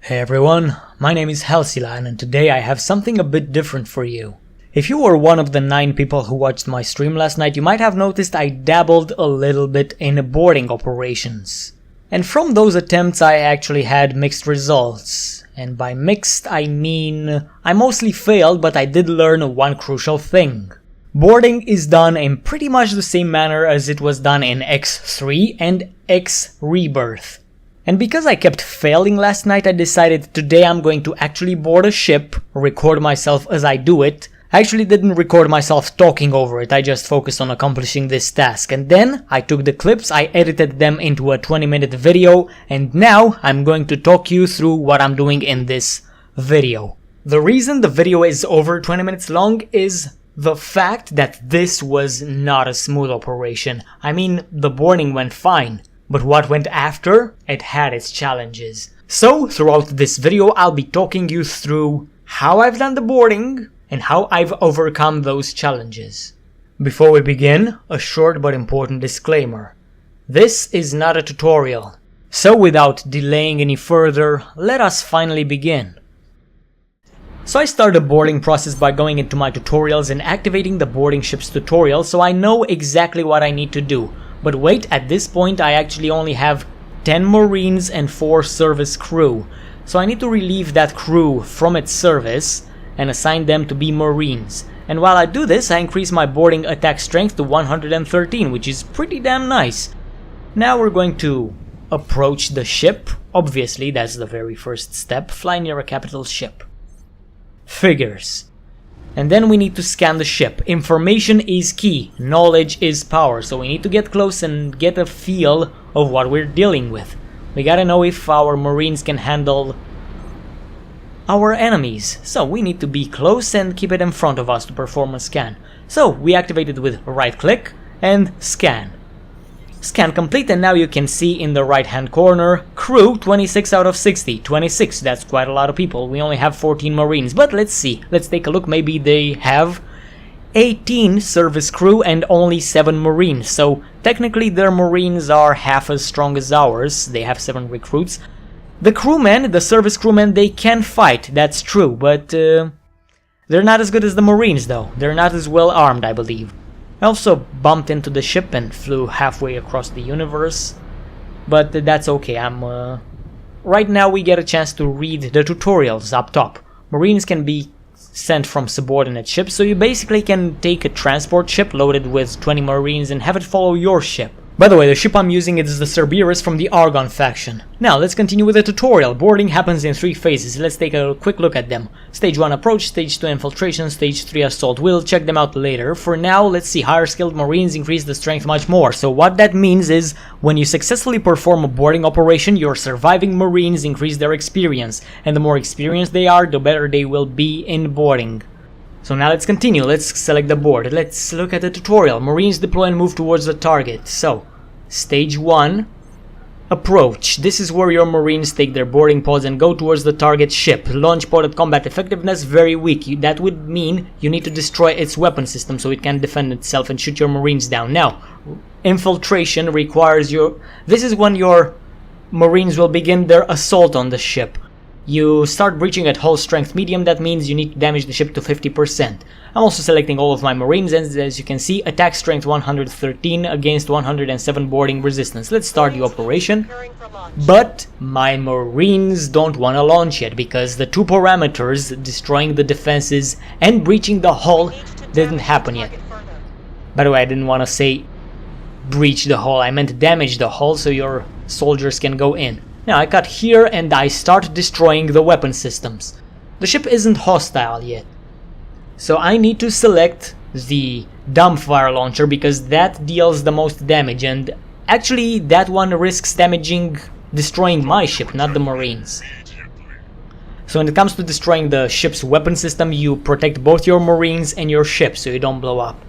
Hey everyone, my name is Halcylion and today I have something a bit different for you. If you were one of the 9 people who watched my stream last night, you might have noticed I dabbled a little bit in boarding operations. And from those attempts I actually had mixed results. And by mixed I mean I mostly failed, but I did learn one crucial thing. Boarding is done in pretty much the same manner as it was done in X3 and X Rebirth. And because I kept failing last night, I decided today I'm going to actually board a ship, record myself as I do it. I actually didn't record myself talking over it, I just focused on accomplishing this task. And then I took the clips, I edited them into a 20-minute video, and now I'm going to talk you through what I'm doing in this video. The reason the video is over 20 minutes long is the fact that this was not a smooth operation. I mean, the boarding went fine. But what went after? It had its challenges. So, throughout this video, I'll be talking you through how I've done the boarding and how I've overcome those challenges. Before we begin, a short but important disclaimer. This is not a tutorial. So without delaying any further, let us finally begin. So I start the boarding process by going into my tutorials and activating the boarding ships tutorial so I know exactly what I need to do. But wait, at this point I actually only have 10 Marines and 4 service crew. So I need to relieve that crew from its service and assign them to be Marines. And while I do this, I increase my boarding attack strength to 113, which is pretty damn nice. Now we're going to approach the ship. Obviously, that's the very first step. Fly near a capital ship. Figures. And then we need to scan the ship. Information is key, knowledge is power, so we need to get close and get a feel of what we're dealing with. We gotta know if our Marines can handle our enemies, so we need to be close and keep it in front of us to perform a scan. So we activate it with right click and scan. Scan complete, and now you can see in the right hand corner, crew 26 out of 60. 26, that's quite a lot of people. We only have 14 Marines, but let's see. Let's take a look. Maybe they have 18 service crew and only 7 Marines. So technically their Marines are half as strong as ours. They have 7 recruits. The crewmen, the service crewmen, they can fight, that's true, but they're not as good as the Marines though. They're not as well armed, I believe. I also bumped into the ship and flew halfway across the universe, but that's okay. Right now we get a chance to read the tutorials up top. Marines can be sent from subordinate ships, so you basically can take a transport ship loaded with 20 Marines and have it follow your ship. By the way, the ship I'm using is the Cerberus from the Argon faction. Now, let's continue with the tutorial. Boarding happens in 3 phases. Let's take a quick look at them. Stage 1 approach, Stage 2 infiltration, Stage 3 assault. We'll check them out later. For now, let's see. Higher skilled Marines increase the strength much more. So what that means is, when you successfully perform a boarding operation, your surviving Marines increase their experience. And the more experienced they are, the better they will be in boarding. So now let's continue. Let's select the board. Let's look at the tutorial. Marines deploy and move towards the target. So, Stage 1, approach. This is where your Marines take their boarding pods and go towards the target ship. Launch pod at combat effectiveness, very weak. That would mean you need to destroy its weapon system so it can defend itself and shoot your Marines down. Now, infiltration requires this is when your Marines will begin their assault on the ship. You start breaching at hull strength medium, that means you need to damage the ship to 50%. I'm also selecting all of my Marines, and as you can see, attack strength 113 against 107 boarding resistance. Let's start the operation. But my Marines don't want to launch yet, because the 2 parameters, destroying the defenses and breaching the hull, didn't happen yet. By the way, I didn't want to say breach the hull, I meant damage the hull so your soldiers can go in. Now I cut here and I start destroying the weapon systems. The ship isn't hostile yet, so I need to select the dumbfire launcher because that deals the most damage, and actually that one risks destroying my ship, not the Marines. So when it comes to destroying the ship's weapon system, you protect both your Marines and your ship so you don't blow up.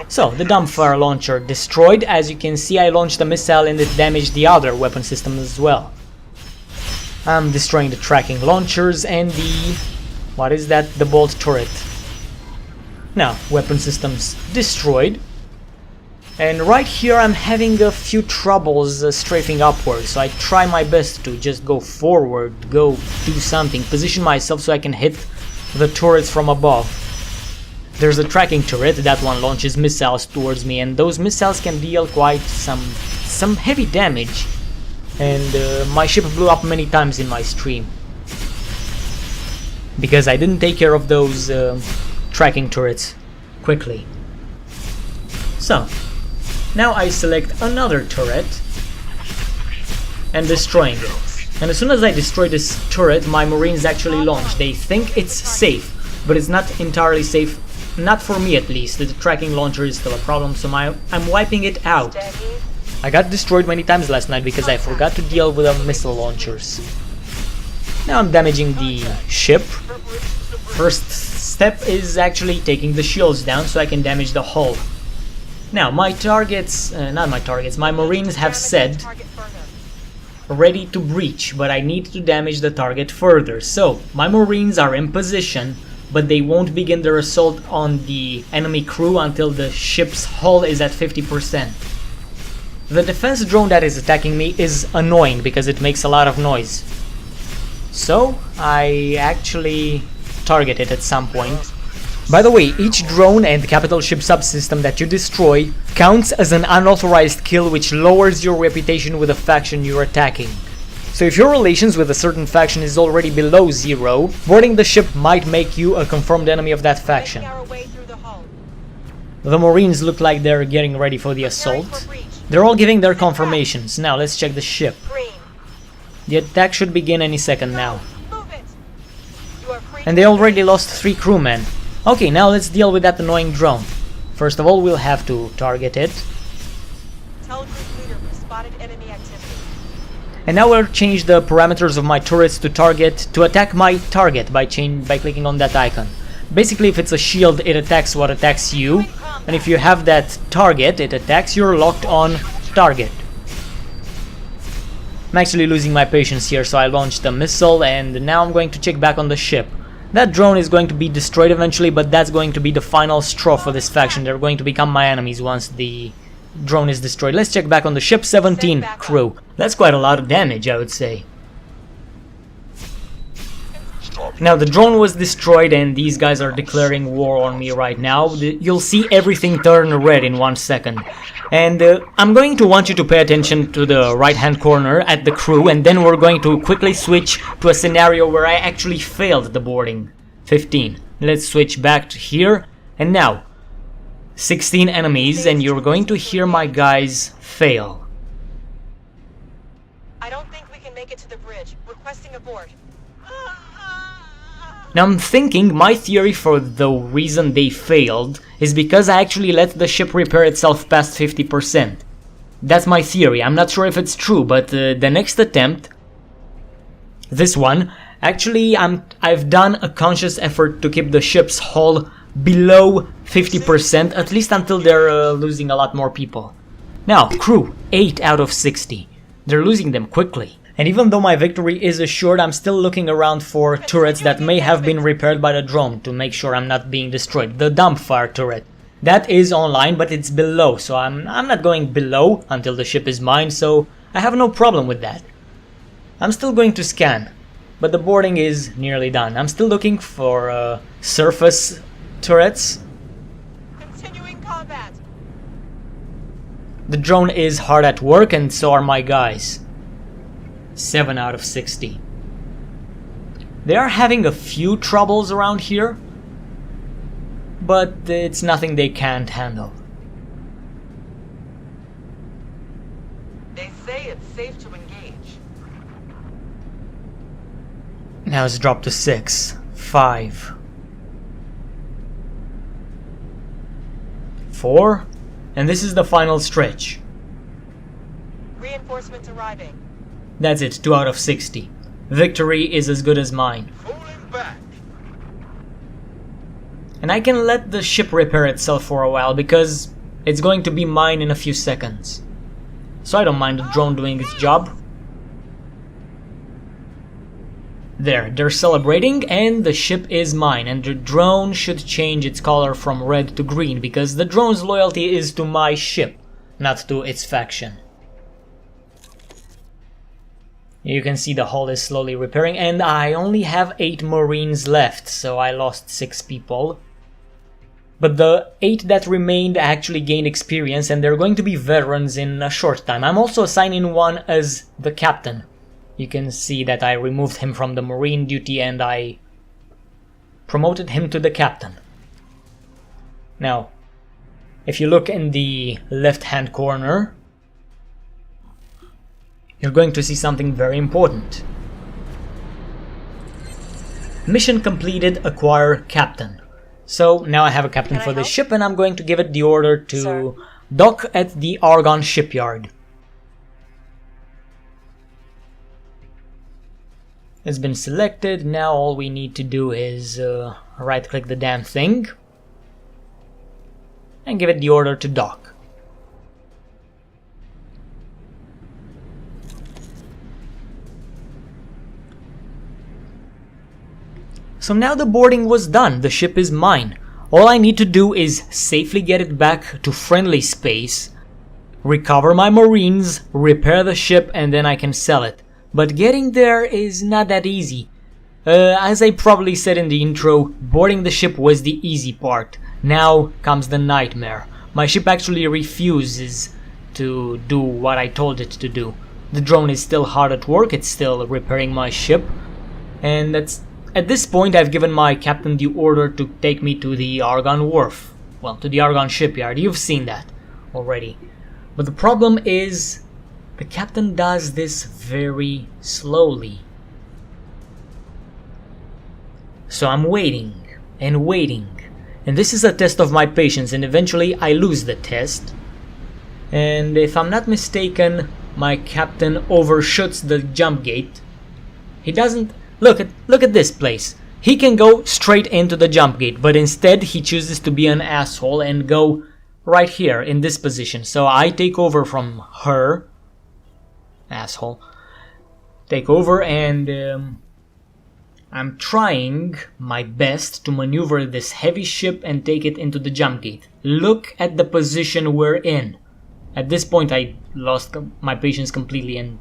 So the dumbfire launcher destroyed. As you can see, I launched a missile and it damaged the other weapon system as well. I'm destroying the tracking launchers and the bolt turret. Now, weapon systems destroyed. And right here I'm having a few troubles strafing upwards, so I try my best to just go forward, go do something, position myself so I can hit the turrets from above. There's a tracking turret, that one launches missiles towards me, and those missiles can deal quite some heavy damage. And my ship blew up many times in my stream, because I didn't take care of those tracking turrets quickly. So, now I select another turret and destroying it. And as soon as I destroy this turret, my marines actually launch. They think it's safe, but it's not entirely safe. Not for me at least. The tracking launcher is still a problem, so I'm wiping it out. I got destroyed many times last night because I forgot to deal with the missile launchers. Now I'm damaging the ship. First step is actually taking the shields down so I can damage the hull. Now my targets, my marines have said ready to breach, but I need to damage the target further. So my marines are in position, but they won't begin their assault on the enemy crew until the ship's hull is at 50%. The defense drone that is attacking me is annoying because it makes a lot of noise. So I actually target it at some point. By the way, each drone and capital ship subsystem that you destroy counts as an unauthorized kill, which lowers your reputation with the faction you're attacking. So if your relations with a certain faction is already below 0, boarding the ship might make you a confirmed enemy of that faction. The marines look like they're getting ready for the assault. They're all giving their confirmations. Now let's check the ship. The attack should begin any second now. And they already lost 3 crewmen. Okay, now let's deal with that annoying drone. First of all, we'll have to target it. And now we'll change the parameters of my turrets to attack my target by clicking on that icon. Basically, if it's a shield, it attacks what attacks you, and if you have that target, it attacks your locked on target. I'm actually losing my patience here, so I launched a missile, and now I'm going to check back on the ship. That drone is going to be destroyed eventually, but that's going to be the final straw for this faction. They're going to become my enemies once the drone is destroyed. Let's check back on the ship. 17 crew. That's quite a lot of damage, I would say. Now the drone was destroyed and these guys are declaring war on me right now. You'll see everything turn red in 1 second. And I'm going to want you to pay attention to the right hand corner at the crew, and then we're going to quickly switch to a scenario where I actually failed the boarding. 15. Let's switch back to here. And now 16 enemies, and you're going to hear my guys fail. I don't think we can make it to the bridge. Requesting abort. Now I'm thinking my theory for the reason they failed is because I actually let the ship repair itself past 50%. That's my theory. I'm not sure if it's true, but the next attempt, this one, actually I've done a conscious effort to keep the ship's hull below 50%, at least until they're losing a lot more people. Now, crew, 8 out of 60. They're losing them quickly. And even though my victory is assured, I'm still looking around for turrets that may have been repaired by the drone to make sure I'm not being destroyed. The dumbfire turret. That is online, but it's below, so I'm not going below until the ship is mine, so I have no problem with that. I'm still going to scan, but the boarding is nearly done. I'm still looking for surface turrets. Continuing combat. The drone is hard at work, and so are my guys. 7 out of 60. They are having a few troubles around here, but it's nothing they can't handle. They say it's safe to engage. Now it's dropped to 6, 5, 4, and this is the final stretch. Reinforcements arriving. That's it, 2 out of 60. Victory is as good as mine. Falling back. And I can let the ship repair itself for a while because it's going to be mine in a few seconds. So I don't mind the drone doing its job. There, they're celebrating and the ship is mine, and the drone should change its color from red to green because the drone's loyalty is to my ship. not to its faction. You can see the hull is slowly repairing, and I only have 8 Marines left, so I lost 6 people. But the 8 that remained actually gained experience, and they're going to be veterans in a short time. I'm also assigning one as the captain. You can see that I removed him from the Marine duty and I promoted him to the captain. Now, if you look in the left-hand corner, you're going to see something very important. Mission completed, acquire captain. So now I have a captain for this ship, and I'm going to give it the order to dock at the Argon shipyard. It's been selected. Now all we need to do is right click the damn thing and give it the order to dock. So now the boarding was done, the ship is mine. All I need to do is safely get it back to friendly space, recover my Marines, repair the ship, and then I can sell it. But getting there is not that easy. As I probably said in the intro, boarding the ship was the easy part. Now comes the nightmare. My ship actually refuses to do what I told it to do. The drone is still hard at work, it's still repairing my ship, and at this point I've given my captain the order to take me to the Argon wharf. Well, to the Argon shipyard. You've seen that already. But the problem is, the captain does this very slowly. So I'm waiting and waiting. And this is a test of my patience, and eventually I lose the test. And if I'm not mistaken, my captain overshoots the jump gate. He doesn't... Look at this place. He can go straight into the jump gate, but instead he chooses to be an asshole and go right here in this position. So I take over from her. Asshole. Take over, and I'm trying my best to maneuver this heavy ship and take it into the jump gate. Look at the position we're in. At this point I lost my patience completely, and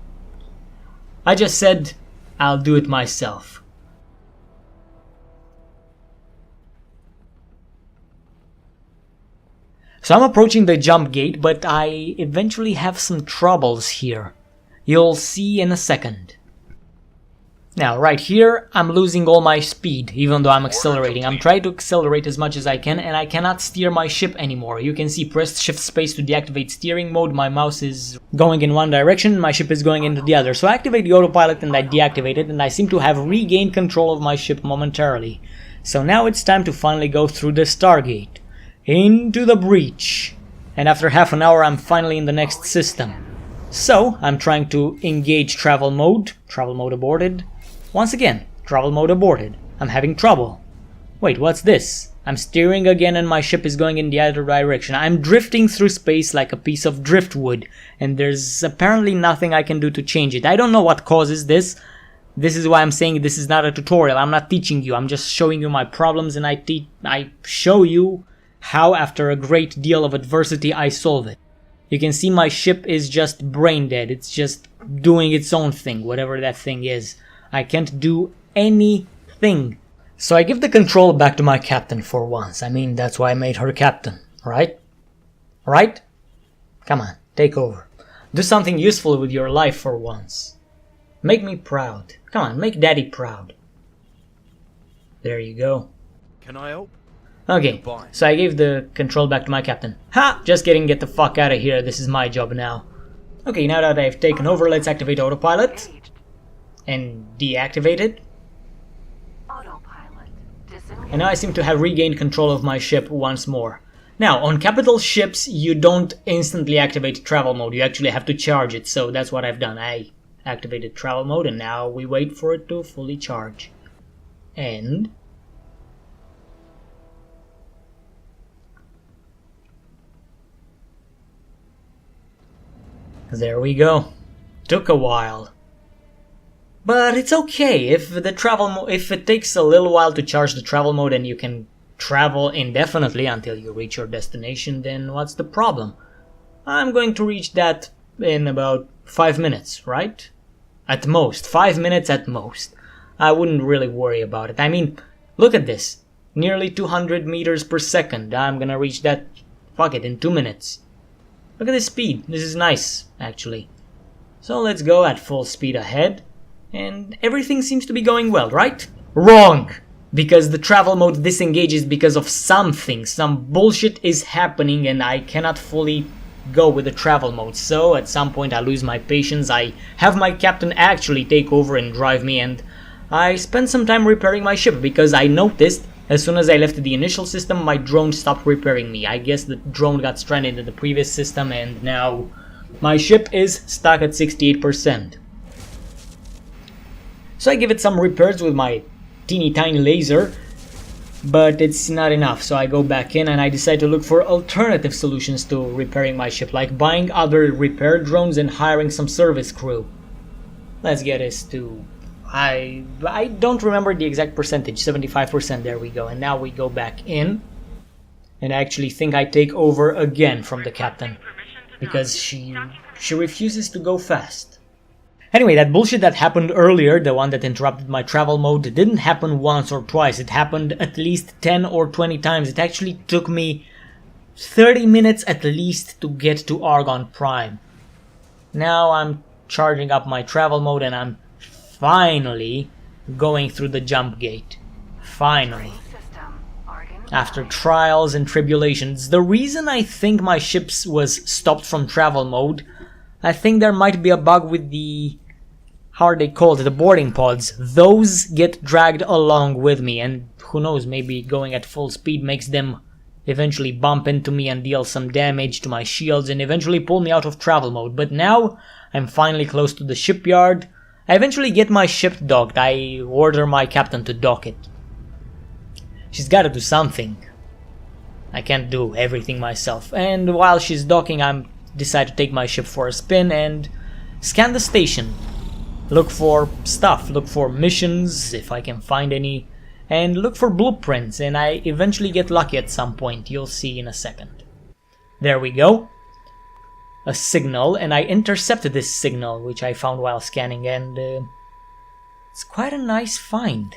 I just said I'll do it myself. So I'm approaching the jump gate, but I eventually have some troubles here. You'll see in a second. Now, right here, I'm losing all my speed, even though I'm accelerating. I'm trying to accelerate as much as I can, and I cannot steer my ship anymore. You can see press shift space to deactivate steering mode. My mouse is going in one direction, my ship is going into the other. So I activate the autopilot and I deactivate it, and I seem to have regained control of my ship momentarily. So now it's time to finally go through the Stargate. Into the breach. And after half an hour, I'm finally in the next system. So, I'm trying to engage travel mode aborted. Once again, travel mode aborted. I'm having trouble. Wait, what's this? I'm steering again and my ship is going in the other direction. I'm drifting through space like a piece of driftwood, and there's apparently nothing I can do to change it. I don't know what causes this. This is why I'm saying this is not a tutorial. I'm not teaching you. I'm just showing you my problems, and I show you how, after a great deal of adversity, I solve it. You can see my ship is just brain dead. It's just doing its own thing, whatever that thing is. I can't do anything. So I give the control back to my captain for once. I mean, that's why I made her captain, right? Right? Come on, take over. Do something useful with your life for once. Make me proud. Come on, make daddy proud. There you go. Can I help? Okay, so I gave the control back to my captain. Ha! Just kidding, get the fuck out of here. This is my job now. Okay, now that I've taken over, let's activate autopilot. And deactivate it. And now I seem to have regained control of my ship once more. Now, on capital ships, you don't instantly activate travel mode. You actually have to charge it, so that's what I've done. I activated travel mode, and now we wait for it to fully charge. And there we go. Took a while. But it's okay. If it takes a little while to charge the travel mode and you can travel indefinitely until you reach your destination, then what's the problem? I'm going to reach that in about 5 minutes, right? At most. 5 minutes at most. I wouldn't really worry about it. I mean, look at this. Nearly 200 meters per second. I'm gonna reach that, fuck it, in 2 minutes. Look at this speed. This is nice, actually. So let's go at full speed ahead. And everything seems to be going well, right? Wrong! Because the travel mode disengages because of something. Some bullshit is happening and I cannot fully go with the travel mode. So at some point I lose my patience. I have my captain actually take over and drive me, and I spent some time repairing my ship because I noticed as soon as I left the initial system, my drone stopped repairing me. I guess the drone got stranded in the previous system and now my ship is stuck at 68%. So I give it some repairs with my teeny tiny laser, but it's not enough. So I go back in and I decide to look for alternative solutions to repairing my ship, like buying other repair drones and hiring some service crew. Let's get us to... I don't remember the exact percentage, 75%, there we go. And now we go back in, and I actually think I take over again from the captain, because she refuses to go fast. Anyway, that bullshit that happened earlier, the one that interrupted my travel mode, didn't happen once or twice, it happened at least 10 or 20 times. It actually took me 30 minutes at least to get to Argon Prime. Now I'm charging up my travel mode and I'm finally going through the jump gate. Finally. After trials and tribulations. The reason I think my ship was stopped from travel mode, I think there might be a bug with the... how are they called? The boarding pods. Those get dragged along with me, and who knows, maybe going at full speed makes them eventually bump into me and deal some damage to my shields and eventually pull me out of travel mode. But now I'm finally close to the shipyard. I eventually get my ship docked. I order my captain to dock it. She's gotta do something. I can't do everything myself. And while she's docking, I decide to take my ship for a spin and scan the station. Look for stuff, look for missions, if I can find any, and look for blueprints, and I eventually get lucky at some point. You'll see in a second. There we go. A signal, and I intercepted this signal, which I found while scanning, and it's quite a nice find.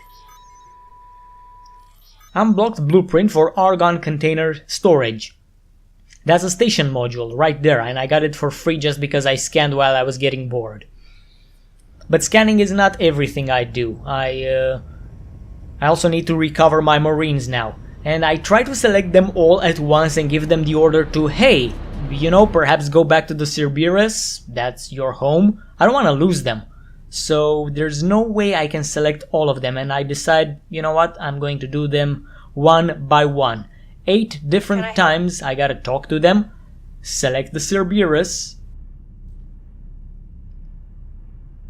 Unblocked blueprint for argon container storage. That's a station module right there, and I got it for free just because I scanned while I was getting bored. But scanning is not everything I do. I also need to recover my marines now, and I try to select them all at once and give them the order to, hey, you know, perhaps go back to the Cerberus, that's your home. I don't want to lose them. So there's no way I can select all of them, and I decide, you know what, I'm going to do them one by one. 8 different times I gotta talk to them, select the Cerberus,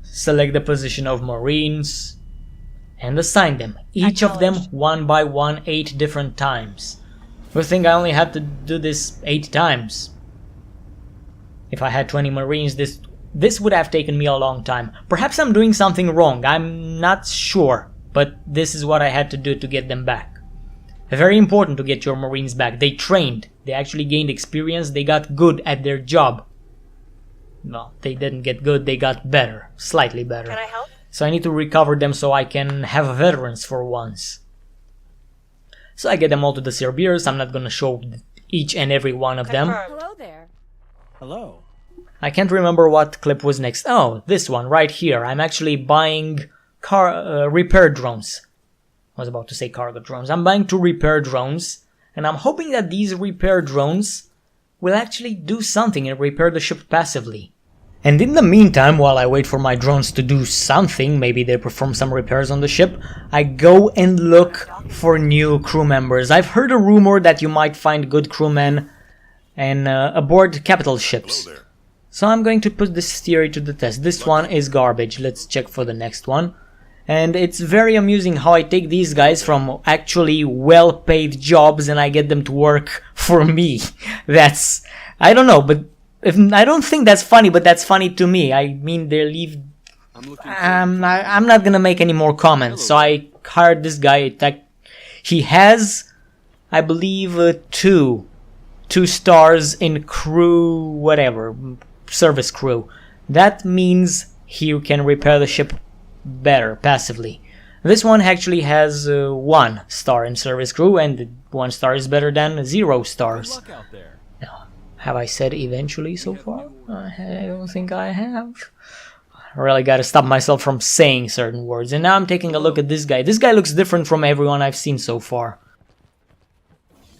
select the position of Marines, and assign them. Each of them one by one, 8 different times. I think I only had to do this 8 times. If I had 20 Marines, this would have taken me a long time. Perhaps I'm doing something wrong, I'm not sure, but this is what I had to do to get them back. Very important to get your Marines back. They trained, they actually gained experience, they got good at their job. Well, they didn't get good, they got better, slightly better. Can I help? So I need to recover them so I can have veterans for once. So I get them all to the Cerberus. I'm not gonna show each and every one of them. Hello there. Hello. I can't remember what clip was next. Oh, this one right here. I'm actually buying repair drones. I was about to say cargo drones. I'm buying 2 repair drones, and I'm hoping that these repair drones will actually do something and repair the ship passively. And in the meantime, while I wait for my drones to do something, maybe they perform some repairs on the ship, I go and look for new crew members. I've heard a rumor that you might find good crewmen and aboard capital ships. So I'm going to put this theory to the test. This one is garbage. Let's check for the next one. And it's very amusing how I take these guys from actually well-paid jobs and I get them to work for me. That's... I don't know, but... I don't think that's funny, but that's funny to me. I mean, they leave... I'm not gonna make any more comments. So I hired this guy. He has, I believe, 2 2 stars in crew, whatever, service crew. That means you can repair the ship better, passively. This one actually has 1 star in service crew, and 1 star is better than 0 stars. Good luck out there. Now, have I said eventually so far? I don't think I have. I really gotta stop myself from saying certain words. And now I'm taking a look at this guy. This guy looks different from everyone I've seen so far.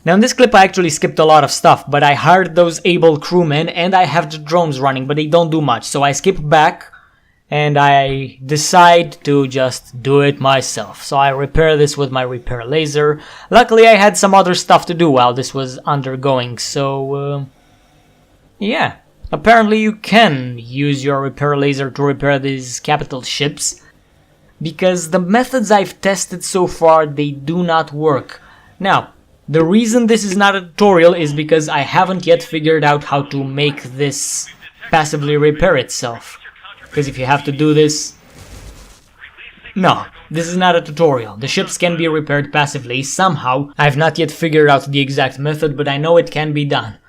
Now in this clip I actually skipped a lot of stuff, but I hired those able crewmen and I have the drones running, but they don't do much. So I skip back and I decide to just do it myself. So I repair this with my repair laser. Luckily I had some other stuff to do while this was undergoing, so yeah. Apparently you can use your repair laser to repair these capital ships, because the methods I've tested so far, they do not work. Now, the reason this is not a tutorial is because I haven't yet figured out how to make this passively repair itself. Because if you have to do this... No, this is not a tutorial. The ships can be repaired passively somehow. I've not yet figured out the exact method, but I know it can be done.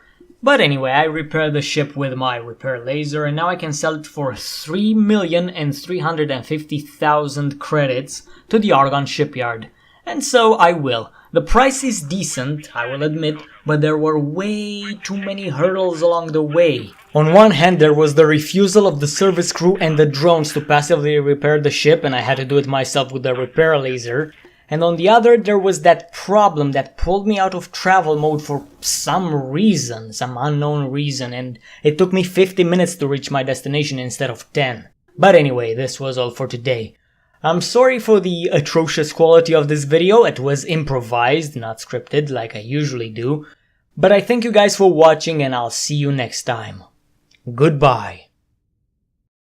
But anyway, I repaired the ship with my repair laser, and now I can sell it for 3,350,000 credits to the Argon shipyard. And so I will. The price is decent, I will admit, but there were way too many hurdles along the way. On one hand, there was the refusal of the service crew and the drones to passively repair the ship, and I had to do it myself with the repair laser. And on the other, there was that problem that pulled me out of travel mode for some reason, some unknown reason, and it took me 50 minutes to reach my destination instead of 10. But anyway, this was all for today. I'm sorry for the atrocious quality of this video. It was improvised, not scripted like I usually do. But I thank you guys for watching, and I'll see you next time. Goodbye.